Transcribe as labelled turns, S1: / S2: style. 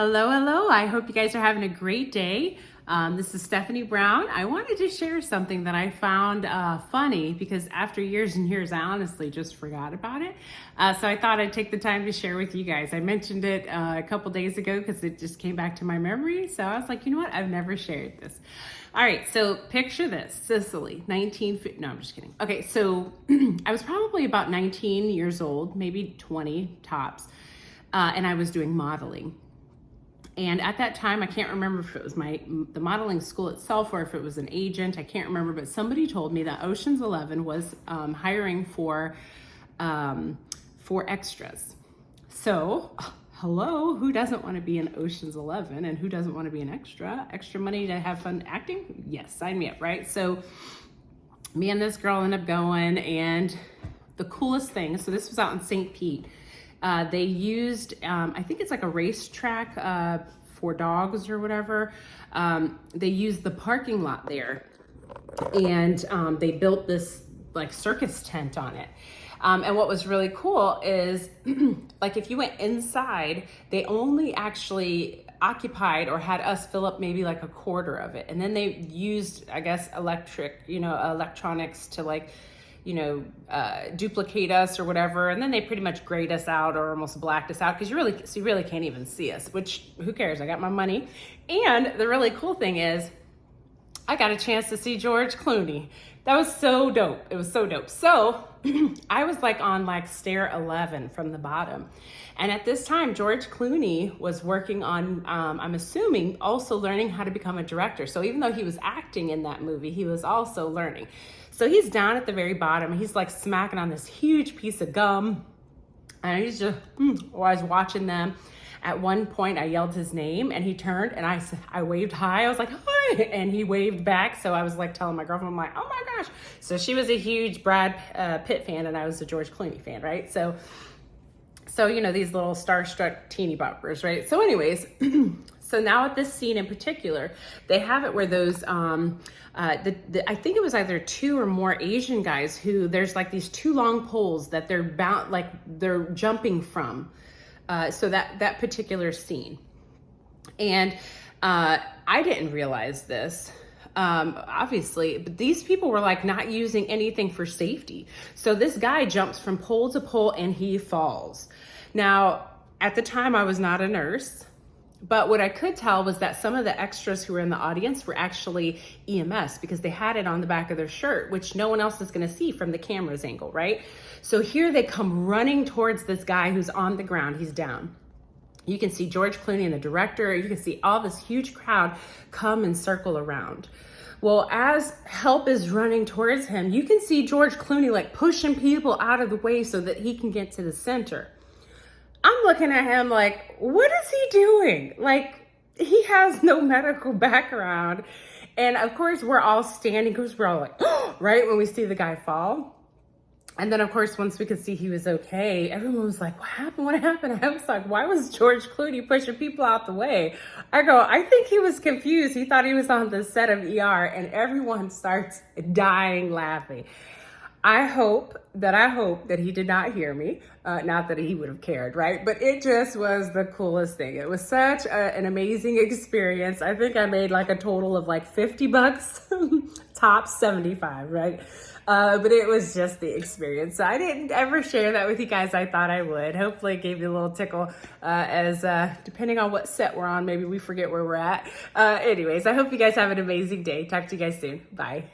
S1: Hello, hello. I hope you guys are having a great day. This is Stephanie Brown. I wanted to share something that I found funny because after years and years, I honestly just forgot about it. So I thought I'd take the time to share with you guys. I mentioned it a couple days ago because it just came back to my memory. So I was like, you know what? I've never shared this. All right, so picture this, Sicily, no, I'm just kidding. Okay, so I was probably about 19 years old, maybe 20 tops, and I was doing modeling. And at that time, I can't remember if it was the modeling school itself or if it was an agent. I can't remember, but somebody told me that Ocean's 11 was hiring for extras. So, hello, who doesn't want to be in Ocean's 11 and who doesn't want to be an extra? Extra money to have fun acting? Yes, sign me up, right? So, me and this girl ended up going, and the coolest thing, so this was out in St. Pete. They used, I think it's like a racetrack for dogs or whatever. They used the parking lot there, and they built this like circus tent on it. And what was really cool is like if you went inside, they only actually occupied or had us fill up maybe like a quarter of it. And then they used, I guess, electronics to like, duplicate us or whatever, and then they pretty much grayed us out or almost blacked us out because you really can't even see us, which who cares? I got my money. And the really cool thing is I got a chance to see George Clooney. That was so dope. It was so dope. So I was like on like stair 11 from the bottom. And at this time, George Clooney was working on, I'm assuming, also learning how to become a director. So even though he was acting in that movie, he was also learning. So he's down at the very bottom. He's like smacking on this huge piece of gum. And he's just, while I was watching them. At one point, I yelled his name and he turned and I waved hi. I was like, hi. And he waved back. So I was like telling my girlfriend, I'm like, oh my gosh. So she was a huge Brad Pitt fan and I was a George Clooney fan, right? So these little starstruck teeny boppers, right? So anyways, so now at this scene in particular, they have it where those, I think it was either two or more Asian guys who there's like these two long poles that they're jumping from. So that particular scene. And I didn't realize this, obviously, but these people were like not using anything for safety. So this guy jumps from pole to pole and he falls. Now, at the time I was not a nurse, but what I could tell was that some of the extras who were in the audience were actually EMS because they had it on the back of their shirt, which no one else is going to see from the camera's angle, right? So here they come running towards this guy who's on the ground. He's down. You can see George Clooney and the director. You can see all this huge crowd come and circle around. Well, as help is running towards him, you can see George Clooney like pushing people out of the way so that he can get to the center. I'm looking at him like, what is he doing? Like, he has no medical background. And of course, we're all standing because we're all like, oh, right, when we see the guy fall. And then, of course, once we could see he was okay, everyone was like, what happened? What happened? I was like, why was George Clooney pushing people out the way? I go, I think he was confused. He thought he was on the set of ER, and everyone starts dying laughing. I hope that he did not hear me. Not that he would have cared, right? But it just was the coolest thing. It was such an amazing experience. I think I made like a total of like $50, top 75, right? But it was just the experience. So I didn't ever share that with you guys. I thought I would. Hopefully it gave you a little tickle as depending on what set we're on, maybe we forget where we're at. Anyways, I hope you guys have an amazing day. Talk to you guys soon. Bye.